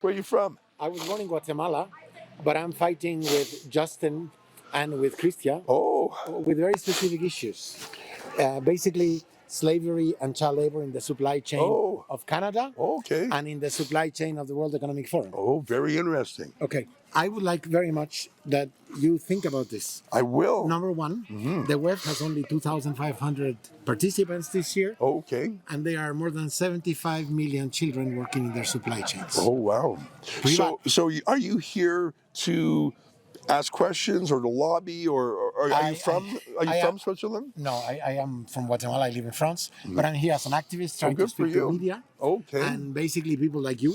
Where are you from? I was born in Guatemala, but I'm fighting with Justin and with Chrystia Oh, with very specific issues. Basically, slavery and child labor in the supply chain oh, of Canada okay. and in the supply chain of the World Economic Forum. Oh, very interesting. Okay, I would like very much that you think about this. I will. Number one, the web has only 2,500 participants this year, Okay. and there are more than 75 million children working in their supply chains. Oh, wow. Are you here to ask questions or to lobby, or are you from Switzerland? No, I am from Guatemala. I live in France, but I'm here as an activist trying to Good for speak to you. media Okay. and basically people like you.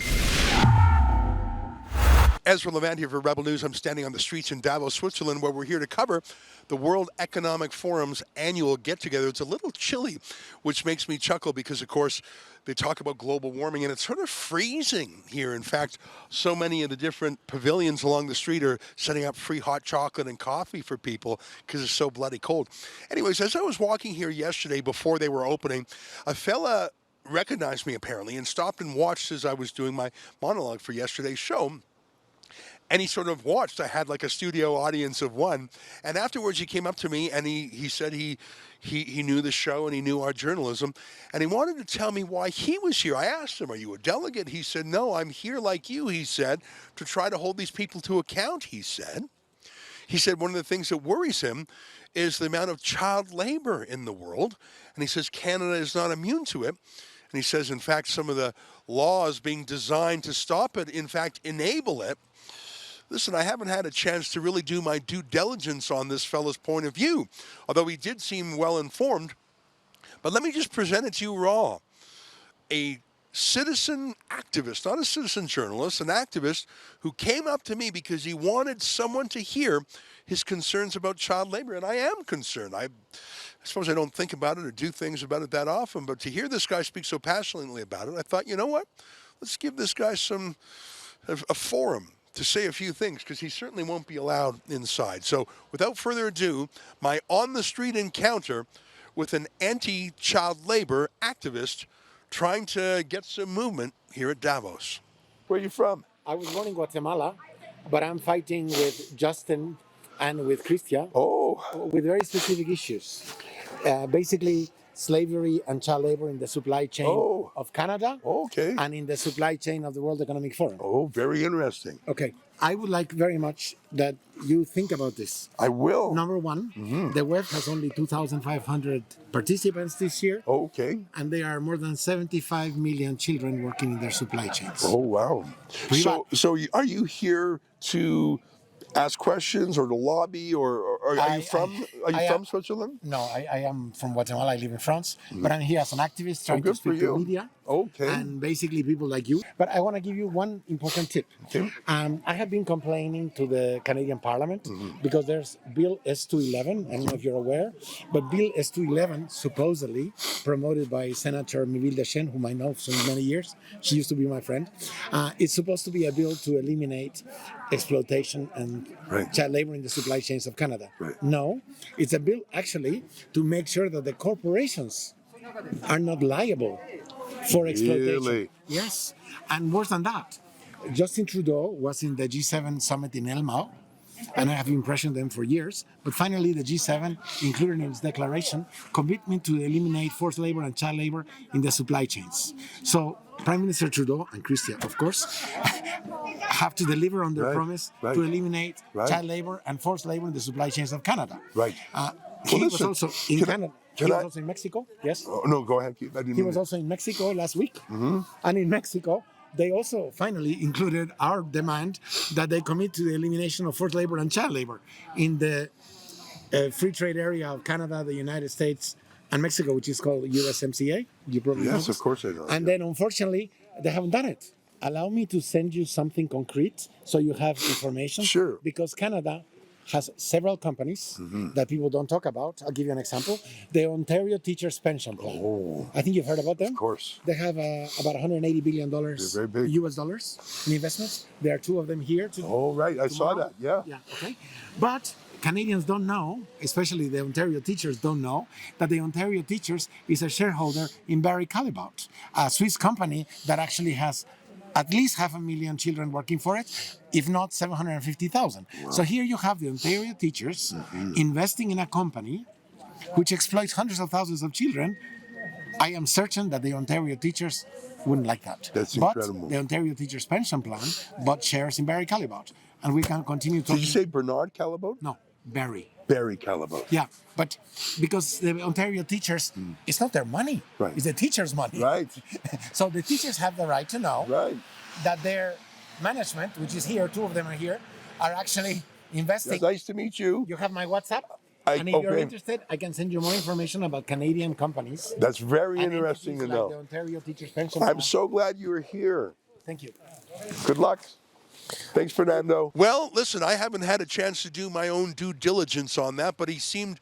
Ezra Levant here for Rebel News. I'm standing on the streets in Davos, Switzerland, where we're here to cover the World Economic Forum's annual get-together. It's a little chilly, which makes me chuckle because, of course, they talk about global warming, and it's sort of freezing here. In fact, so many of the different pavilions along the street are setting up free hot chocolate and coffee for people because it's so bloody cold. Anyways, as I was walking here yesterday before they were opening, a fella recognized me apparently and stopped and watched as I was doing my monologue for yesterday's show. And he sort of watched. I had like a studio audience of one. And afterwards he came up to me and he said he knew the show and he knew our journalism. And he wanted to tell me why he was here. I asked him, are you a delegate? He said, no, I'm here like you, he said, to try to hold these people to account, he said. He said one of the things that worries him is the amount of child labor in the world. And he says Canada is not immune to it. And he says, in fact, some of the laws being designed to stop it, in fact, enable it. Listen, I haven't had a chance to really do my due diligence on this fella's point of view, although he did seem well informed. But let me just present it to you raw. A citizen activist, not a citizen journalist, an activist who came up to me because he wanted someone to hear his concerns about child labor. And I am concerned. I suppose I don't think about it or do things about it that often, but to hear this guy speak so passionately about it, I thought, you know what? Let's give this guy a forum to say a few things, because he certainly won't be allowed inside. So without further ado, my on-the-street encounter with an anti-child labor activist trying to get some movement here at Davos. Where are you from? I was born in Guatemala, but I'm fighting with Justin and with Chrystia with very specific issues. Basically, slavery and child labor in the supply chain of Canada and in the supply chain of the World Economic Forum. Oh, very interesting. Okay, I would like very much that you think about this. I will. Number one, the web has only 2,500 participants this year. Okay. And there are more than 75 million children working in their supply chains. Oh, wow. So are you here to ask questions or to lobby, or are you from Switzerland? No, I am from Guatemala. I live in France, but I'm here as an activist trying to speak to media and basically people like you. But I want to give you one important tip. Okay. I have been complaining to the Canadian Parliament because there's Bill S211. I don't know if you're aware, but Bill S211, supposedly promoted by Senator Miville Deschênes, whom I know for many years. She used to be my friend. It's supposed to be a bill to eliminate exploitation and child labor in the supply chains of Canada. No, it's a bill actually to make sure that the corporations are not liable for exploitation. Really? Yes, and worse than that, Justin Trudeau was in the G7 summit in Elmau, and I have been pressuring them for years, but finally the G7 included in its declaration commitment to eliminate forced labor and child labor in the supply chains. So Prime Minister Trudeau and Chrystia, of course, have to deliver on their promise to eliminate child labor and forced labor in the supply chains of Canada. He was also in Canada. He was also in Mexico. Yes. Oh, no, go ahead. He was also in Mexico last week, and in Mexico they also finally included our demand that they commit to the elimination of forced labor and child labor in the free trade area of Canada, the United States, and Mexico, which is called USMCA. You probably know Yes, of course I know. And then, unfortunately, they haven't done it. Allow me to send you something concrete so you have information. Sure. Because Canada has several companies that people don't talk about. I'll give you an example. The Ontario Teachers Pension Plan. Oh. I think you've heard about them. Of course. They have about $180 billion very big. US dollars in investments. There are two of them here. Oh, right. I saw that. Yeah. Yeah, okay. But Canadians don't know, especially the Ontario teachers don't know, that the Ontario Teachers is a shareholder in Barry Callebaut, a Swiss company that actually has at least 500,000 children working for it, if not 750,000. Wow. So here you have the Ontario teachers investing in a company which exploits hundreds of thousands of children. I am certain that the Ontario teachers wouldn't like that. That's incredible. But the Ontario Teachers Pension Plan bought shares in Barry Callebaut. And we can continue talking. Did you say Bernard Callebaut? No, Barry. Barry Callebaut. Yeah, but because the Ontario teachers, it's not their money. Right. It's the teachers' money. Right. So the teachers have the right to know that their management, which is here, 2 of them are here, are actually investing. It's nice to meet you. You have my WhatsApp? And if you're interested, I can send you more information about Canadian companies. That's very interesting to know. Like the Ontario Teachers Pension I'm Plan. so glad you were here. Thank you. Good luck. Thanks, Fernando. Well, listen, I haven't had a chance to do my own due diligence on that, but he seemed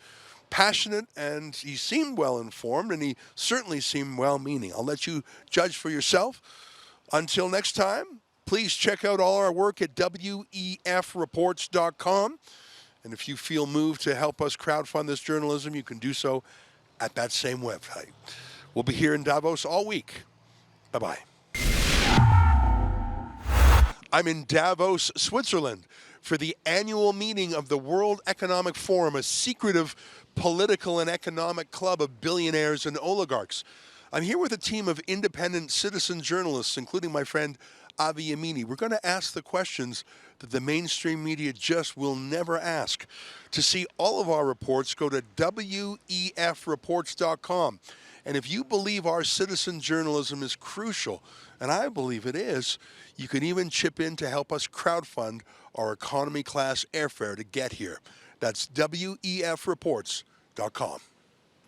passionate and he seemed well informed and he certainly seemed well-meaning. I'll let you judge for yourself. Until next time, please check out all our work at wefreports.com. And if you feel moved to help us crowdfund this journalism, you can do so at that same website. We'll be here in Davos all week. Bye-bye. I'm in Davos, Switzerland, for the annual meeting of the World Economic Forum, a secretive political and economic club of billionaires and oligarchs. I'm here with a team of independent citizen journalists, including my friend Avi Yamini. We're going to ask the questions that the mainstream media just will never ask. To see all of our reports, go to wefreports.com. And if you believe our citizen journalism is crucial, and I believe it is, you can even chip in to help us crowdfund our economy class airfare to get here. That's wefreports.com.